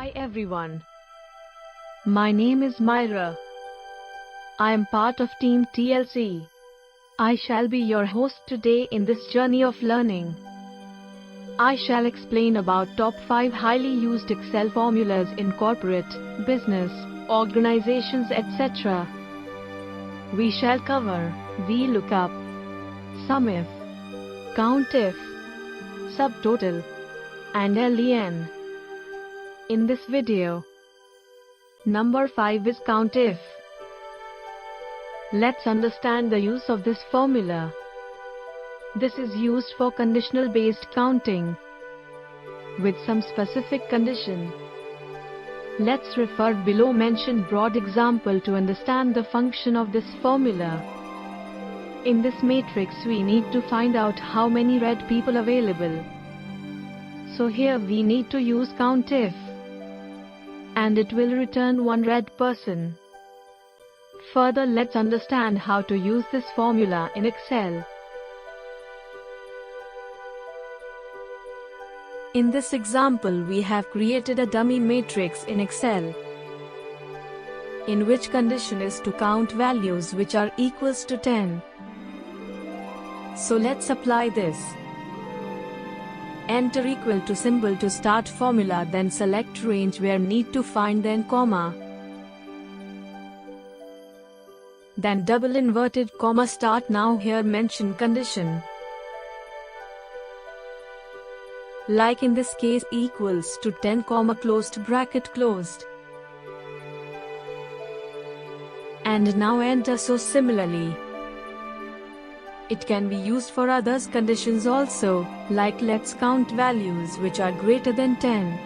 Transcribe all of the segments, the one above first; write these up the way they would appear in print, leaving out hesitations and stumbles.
Hi everyone. My name is Myra. I am part of Team TLC. I shall be your host today in this journey of learning. I shall explain about top 5 highly used Excel formulas in corporate, business, organizations, etc. We shall cover Vlookup, Sumif, Countif, Subtotal, and LEN. In this video, number 5 is Countif. Let's understand the use of this formula. This is used for conditional-based counting with some specific condition. Let's refer below mentioned broad example to understand the function of this formula. In this matrix we need to find out how many red people available. So here we need to use Countif, and it will return one red person. Further, let's understand how to use this formula in Excel. In this example, we have created a dummy matrix in Excel, in which condition is to count values which are equals to 10. So let's apply this. Enter equal to symbol to start formula, then select range where need to find, then comma. Then double inverted comma start. Now here mention condition. Like in this case equals to 10 comma closed bracket closed. And now enter. So similarly, it can be used for others conditions also, like let's count values which are greater than 10.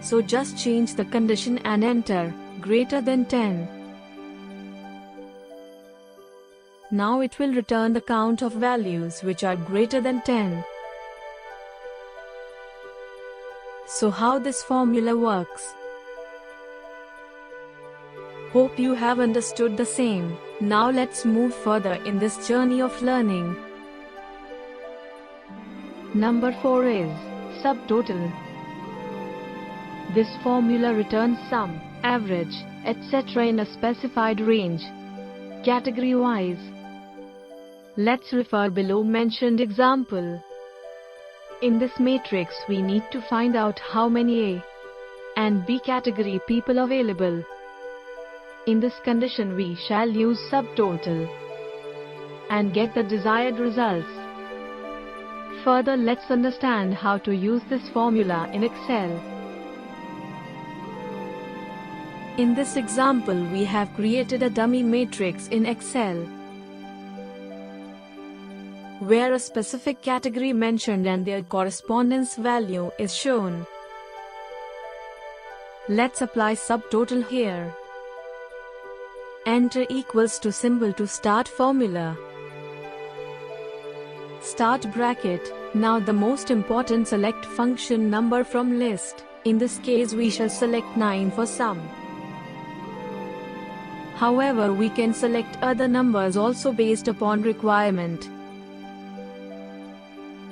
So just change the condition and enter greater than 10. Now it will return the count of values which are greater than 10. So how this formula works? Hope you have understood the same. Now let's move further in this journey of learning. Number 4 is subtotal. This formula returns sum, average, etc. in a specified range, category-wise. Let's refer below mentioned example. In this matrix we need to find out how many A and B category people available. In this condition we shall use subtotal and get the desired results. Further, let's understand how to use this formula in Excel. In this example we have created a dummy matrix in Excel, where a specific category mentioned and their correspondence value is shown. Let's apply subtotal here. Enter equals to symbol to start formula. Start bracket. Now the most important, select function number from list. In this case we shall select 9 for sum. However, we can select other numbers also based upon requirement.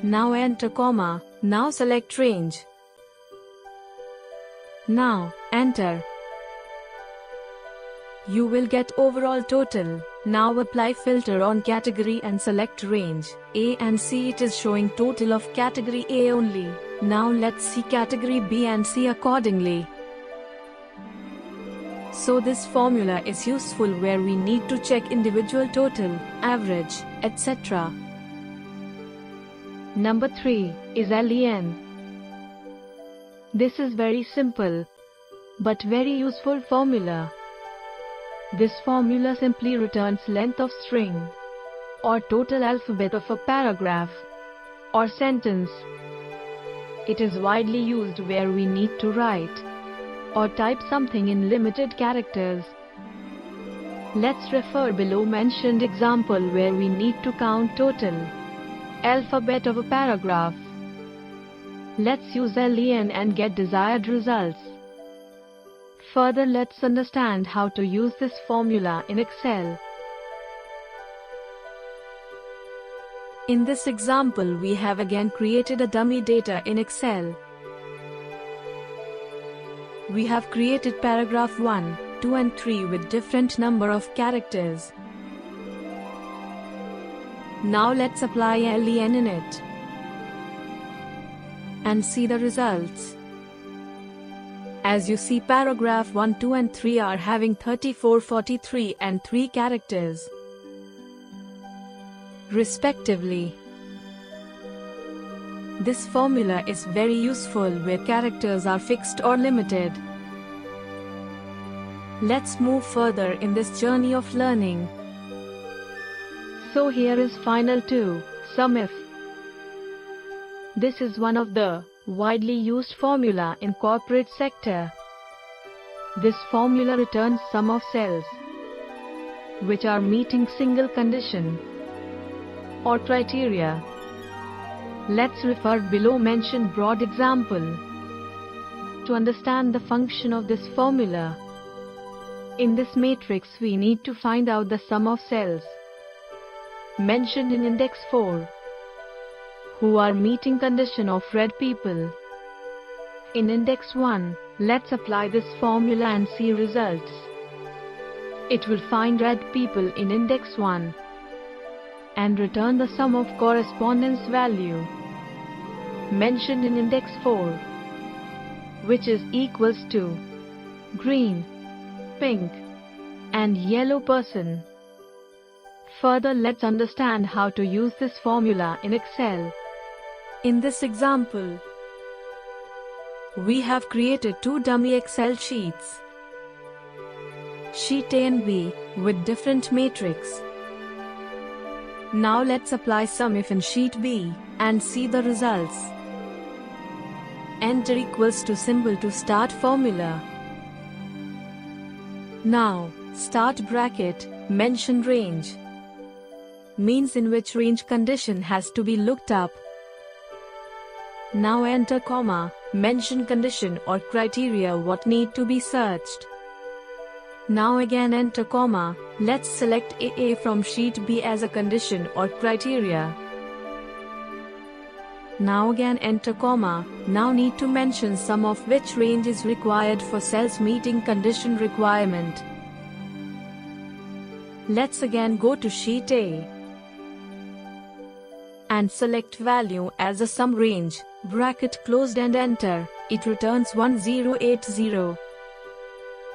Now enter comma. Now select range. Now enter. You will get overall total. Now apply filter on category and select range A and C. It is showing total of category A only. Now let's see category B and C accordingly. So this formula is useful where we need to check individual total, average, etc. Number 3 is LEN. This is very simple but very useful formula. This formula simply returns length of string or total alphabet of a paragraph or sentence. It is widely used where we need to write or type something in limited characters. Let's refer below mentioned example where we need to count total alphabet of a paragraph. Let's use LEN and get desired results. Further, let's understand how to use this formula in Excel. In this example we have again created a dummy data in Excel. we have created paragraph 1, 2 and 3 with different number of characters. Now let's apply LEN in it and see the results. As you see, paragraph 1, 2 and 3 are having 34, 43 and 3 characters respectively. This formula is very useful where characters are fixed or limited. Let's move further in this journey of learning. So here is final 2, Sumif. This is one of the widely used formula in corporate sector. This formula returns sum of cells which are meeting single condition or criteria. Let's refer below mentioned broad example to understand the function of this formula. In this matrix we need to find out the sum of cells mentioned in index 4 who are meeting condition of red people. In index 1, let's apply this formula and see results. It will find red people in index 1 and return the sum of correspondence value mentioned in index 4, which is equals to green, pink and yellow person. Further, let's understand how to use this formula in Excel. In this example, we have created 2 dummy Excel sheets, sheet A and B, with different matrix. Now let's apply Sumif in sheet B and see the results. Enter equals to symbol to start formula. Now, start bracket, mention range, means in which range condition has to be looked up. Now enter comma, mention condition or criteria what need to be searched. Now again enter comma, let's select AA from sheet B as a condition or criteria. Now again enter comma, now need to mention sum of which range is required for cells meeting condition requirement. Let's again go to sheet A and select value as a sum range, bracket closed and enter, it returns 1080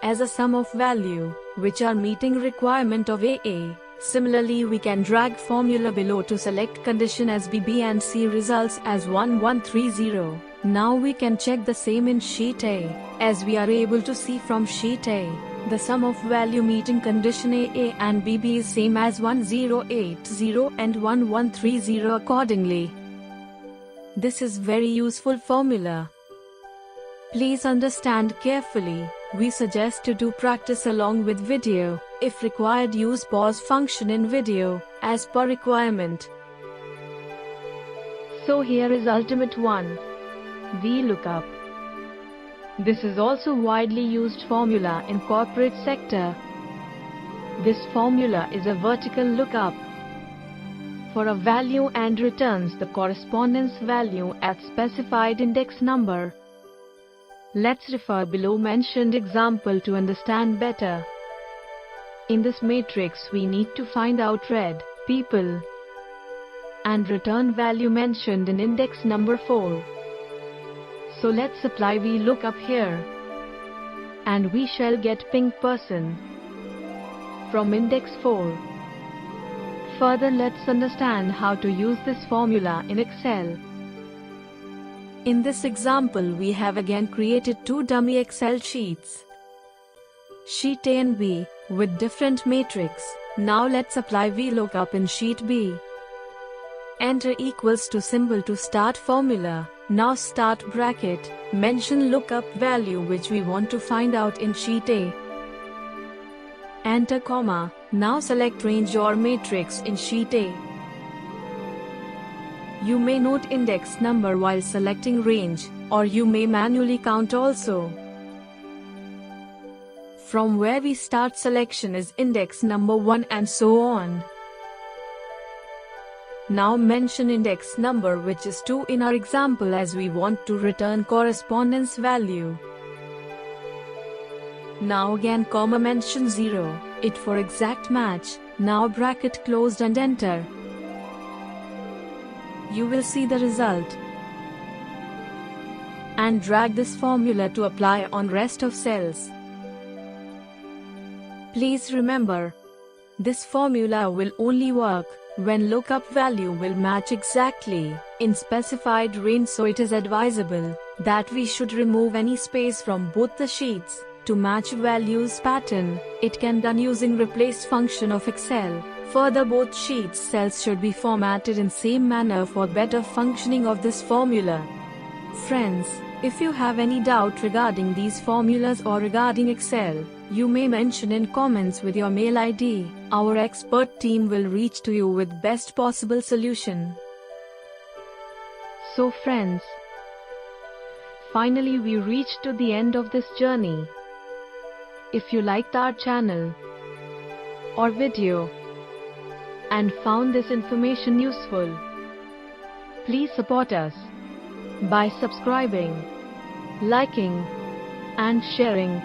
as a sum of value, which are meeting requirement of AA. Similarly, we can drag formula below to select condition as BB and see results as 1130. Now we can check the same in sheet A, as we are able to see from sheet A, the sum of value meeting condition AA and BB is same as 1080 and 1130 accordingly. This is very useful formula. Please understand carefully. We suggest to do practice along with video. If required, use pause function in video, as per requirement. So here is ultimate one, Vlookup. This is also widely used formula in corporate sector. This formula is a vertical lookup for a value and returns the correspondence value at specified index number. Let's refer below mentioned example to understand better. In this matrix we need to find out red people and return value mentioned in index number 4. So let's apply Vlookup here and we shall get pink person from index 4. Further, let's understand how to use this formula in Excel. In this example we have again created 2 dummy Excel sheets, sheet A and B, with different matrix. Now let's apply Vlookup in sheet B. Enter equals to symbol to start formula. Now start bracket, mention lookup value which we want to find out in sheet A. Enter comma, now select range or matrix in sheet A. You may note index number while selecting range, or you may manually count also. From where we start selection is index number 1 and so on. Now mention index number which is 2 in our example as we want to return correspondence value. Now again comma mention 0, it for exact match. Now bracket closed and enter. You will see the result. And drag this formula to apply on rest of cells. Please remember, this formula will only work when lookup value will match exactly in specified range, so it is advisable that we should remove any space from both the sheets to match values pattern. It can done using replace function of Excel. Further, both sheets cells should be formatted in same manner for better functioning of this formula. Friends, if you have any doubt regarding these formulas or regarding Excel, you may mention in comments with your mail ID. Our expert team will reach to you with best possible solution. So friends, finally we reached to the end of this journey. If you liked our channel or video and found this information useful, please support us by subscribing, liking and sharing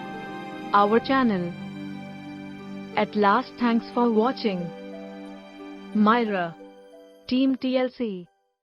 our channel. At last, thanks for watching. Myra, Team TLC.